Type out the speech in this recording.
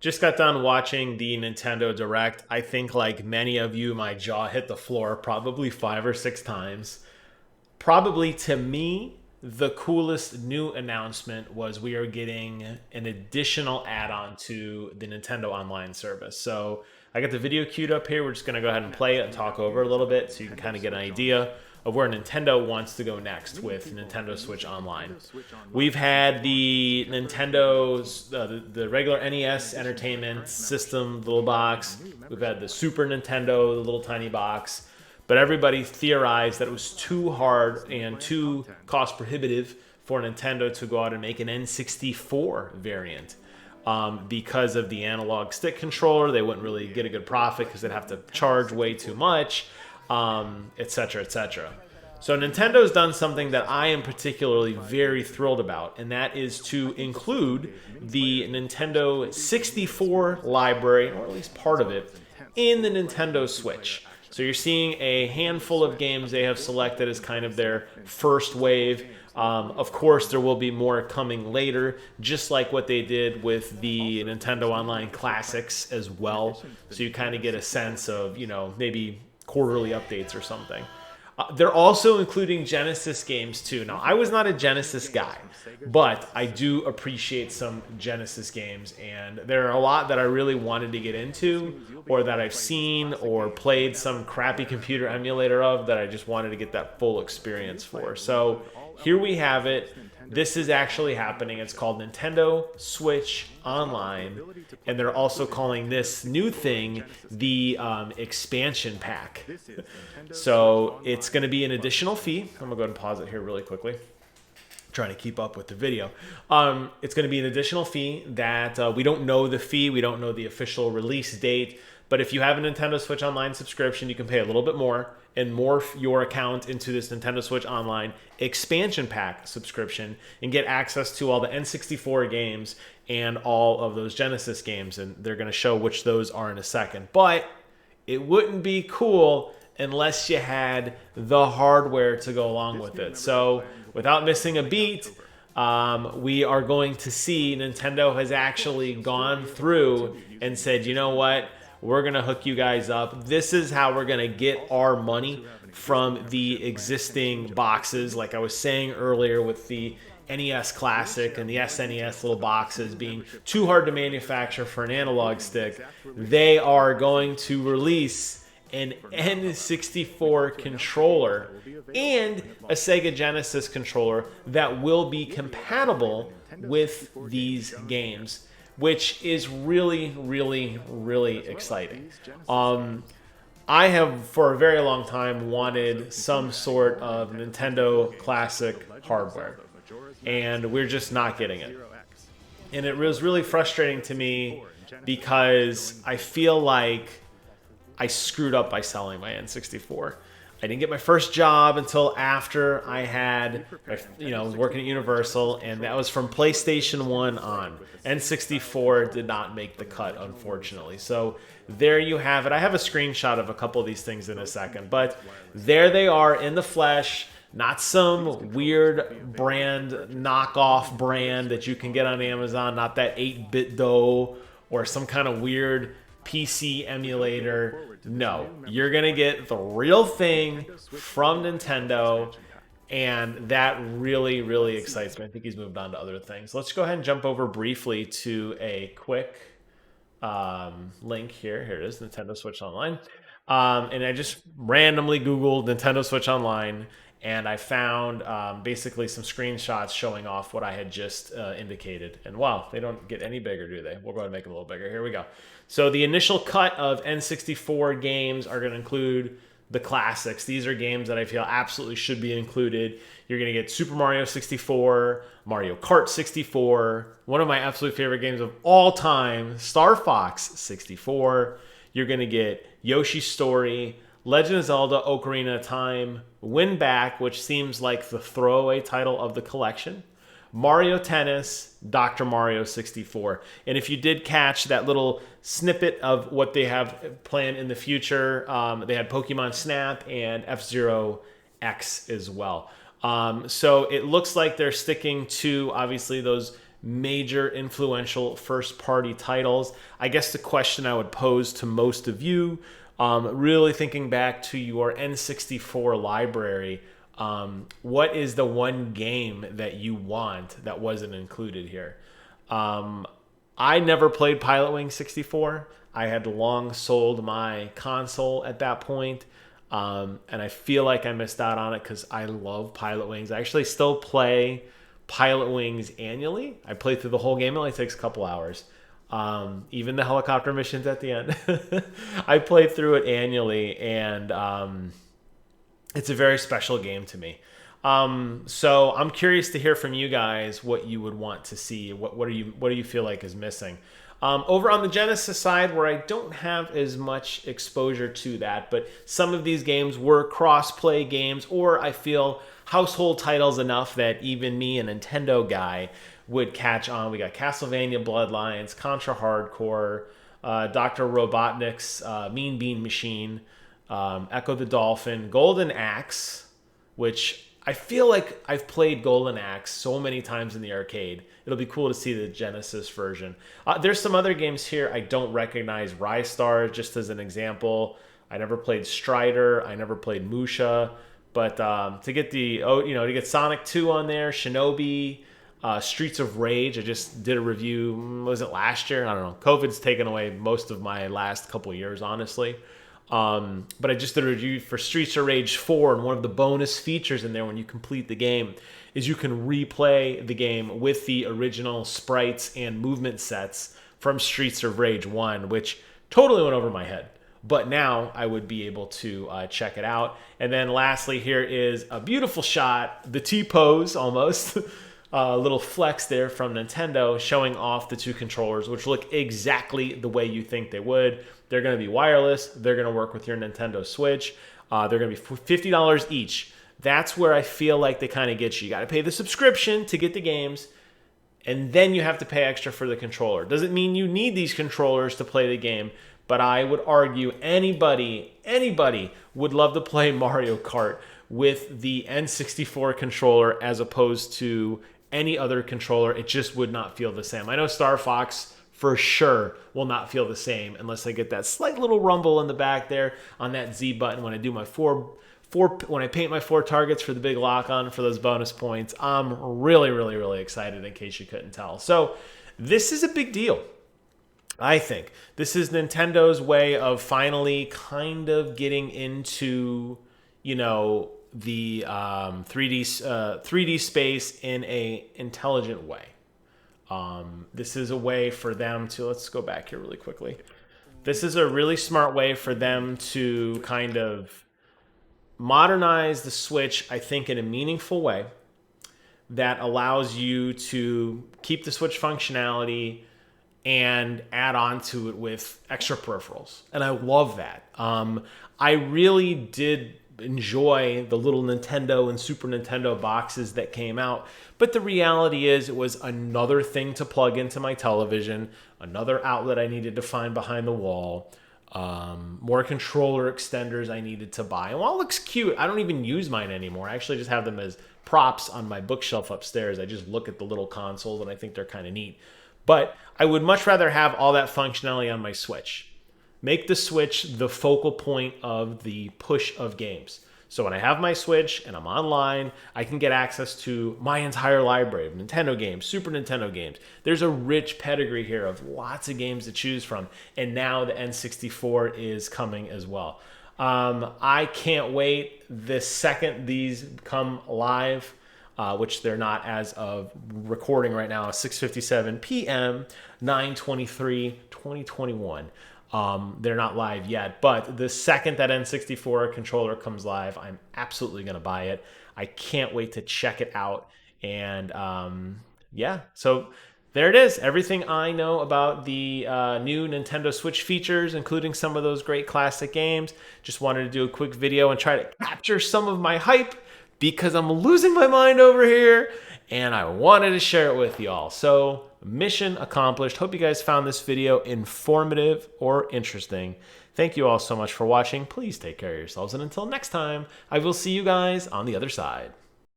Just got done watching the Nintendo Direct. I think, like many of you, my jaw hit the floor probably 5 or 6 times. Probably to me, the coolest new announcement was we are getting an additional add on to the Nintendo Online service. So I got the video queued up here. We're just going to go ahead and play it and talk over a little bit so you can kind of get an idea of where Nintendo wants to go next with Nintendo Switch Online. We've had the Nintendo's the regular NES Entertainment System little box. We've had the Super Nintendo, the little tiny box. But everybody theorized that it was too hard and too cost prohibitive for Nintendo to go out and make an N64 variant. Because of the analog stick controller, they wouldn't really get a good profit because they'd have to charge way too much, etc., etc. So Nintendo's done something that I am particularly very thrilled about, and that is to include the Nintendo 64 library, or at least part of it, in the Nintendo Switch. So you're seeing a handful of games they have selected as kind of their first wave. Of course, there will be more coming later, just like what they did with the Nintendo Online Classics as well. So you kind of get a sense of, maybe quarterly updates or something. They're also including Genesis games too. Now, I was not a Genesis guy, but I do appreciate some Genesis games, and there are a lot that I really wanted to get into, or that I've seen or played some crappy computer emulator of that I just wanted to get that full experience for. So here we have it. This is actually happening. It's called Nintendo Switch Online, and they're also calling this new thing the expansion pack. So it's going to be an additional fee. I'm going to go ahead and pause it here really quickly. Trying to keep up with the video. It's going to be an additional fee that we don't know the fee. We don't know the official release date. But if you have a Nintendo Switch Online subscription, you can pay a little bit more and morph your account into this Nintendo Switch Online expansion pack subscription and get access to all the N64 games and all of those Genesis games. And they're going to show which those are in a second. But it wouldn't be cool unless you had the hardware to go along with it. So without missing a beat, we are going to see Nintendo has actually gone through and said, you know what? We're going to hook you guys up. This is how we're going to get our money from the existing boxes. Like I was saying earlier with the NES Classic and the SNES little boxes being too hard to manufacture for an analog stick, they are going to release an N64 controller and a Sega Genesis controller that will be compatible with these games, which is really, really, really exciting. I have, for a very long time, wanted some sort of Nintendo Classic hardware, and we're just not getting it. And it was really frustrating to me because I feel like I screwed up by selling my N64. I didn't get my first job until after I had, working at Universal, and that was from PlayStation 1 on. N64 did not make the cut, unfortunately. So there you have it. I have a screenshot of a couple of these things in a second, but there they are in the flesh. Not some weird brand, knockoff brand that you can get on Amazon, not that 8-bit dough or some kind of weird PC emulator. No, you're going to get the real thing from Nintendo, and that really, really excites me. I think he's moved on to other things. Let's go ahead and jump over briefly to a quick link here. Here it is, Nintendo Switch Online. And I just randomly Googled Nintendo Switch Online, and I found basically some screenshots showing off what I had just indicated. And wow, they don't get any bigger, do they? We'll go ahead and make them a little bigger. Here we go. So the initial cut of N64 games are going to include the classics. These are games that I feel absolutely should be included. You're going to get Super Mario 64, Mario Kart 64, one of my absolute favorite games of all time, Star Fox 64. You're going to get Yoshi's Story, Legend of Zelda Ocarina of Time, Win Back, which seems like the throwaway title of the collection, Mario Tennis, Dr. Mario 64. And if you did catch that little snippet of what they have planned in the future, they had Pokemon Snap and F-Zero X as well. So it looks like they're sticking to, obviously, those major influential first-party titles. I guess the question I would pose to most of you, really thinking back to your N64 library, what is the one game that you want that wasn't included here? I never played Pilot Wing 64. I had long sold my console at that point. And I feel like I missed out on it because I love Pilot Wings. I actually still play Pilot Wings annually. I play through the whole game. It only takes a couple hours. Even the helicopter missions at the end. I play through it annually, and it's a very special game to me. So I'm curious to hear from you guys what you would want to see. What do you feel like is missing? Over on the Genesis side, where I don't have as much exposure to that, but some of these games were cross-play games, or I feel household titles enough that even me, a Nintendo guy, would catch on. We got Castlevania Bloodlines, Contra Hardcore, Dr. Robotnik's Mean Bean Machine, Echo the Dolphin, Golden Axe, which I feel like I've played Golden Axe so many times in the arcade. It'll be cool to see the Genesis version. There's some other games here I don't recognize. Rystar, just as an example. I never played Strider. I never played Musha. But to get to get Sonic 2 on there, Shinobi, Streets of Rage. I just did a review. Was it last year? I don't know. COVID's taken away most of my last couple of years, honestly. But I just did a review for Streets of Rage 4, and one of the bonus features in there when you complete the game is you can replay the game with the original sprites and movement sets from Streets of Rage 1, which totally went over my head. But now I would be able to check it out. And then lastly, here is a beautiful shot, the T-pose almost. A little flex there from Nintendo showing off the two controllers, which look exactly the way you think they would. They're going to be wireless. They're going to work with your Nintendo Switch. They're going to be $50 each. That's where I feel like they kind of get you. You got to pay the subscription to get the games, and then you have to pay extra for the controller. Doesn't mean you need these controllers to play the game, but I would argue anybody would love to play Mario Kart with the N64 controller as opposed to any other controller. It just would not feel the same. I know Star Fox for sure will not feel the same unless I get that slight little rumble in the back there on that Z button when I do my when I paint my 4 targets for the big lock on for those bonus points. I'm really excited, in case you couldn't tell. So this is a big deal. I think this is Nintendo's way of finally kind of getting into, the 3D space in a intelligent way. This is a way for them to, let's go back here really quickly. This is a really smart way for them to kind of modernize the Switch, I think, in a meaningful way that allows you to keep the Switch functionality and add on to it with extra peripherals. And I love that. I really did enjoy the little Nintendo and Super Nintendo boxes that came out, but the reality is it was another thing to plug into my television, another outlet I needed to find behind the wall, more controller extenders I needed to buy. And while it looks cute, I don't even use mine anymore. I actually just have them as props on my bookshelf upstairs. I just look at the little consoles and I think they're kind of neat. But I would much rather have all that functionality on my Switch. Make the Switch the focal point of the push of games. So when I have my Switch and I'm online, I can get access to my entire library of Nintendo games, Super Nintendo games. There's a rich pedigree here of lots of games to choose from. And now the N64 is coming as well. I can't wait the second these come live, which they're not as of recording right now, 6:57 p.m., 9/23/2021. They're not live yet, but the second that N64 controller comes live, I'm absolutely going to buy it. I can't wait to check it out. And yeah, so there it is. Everything I know about the new Nintendo Switch features, including some of those great classic games. Just wanted to do a quick video and try to capture some of my hype because I'm losing my mind over here and I wanted to share it with y'all. So mission accomplished. Hope you guys found this video informative or interesting. Thank you all so much for watching. Please take care of yourselves. And until next time, I will see you guys on the other side.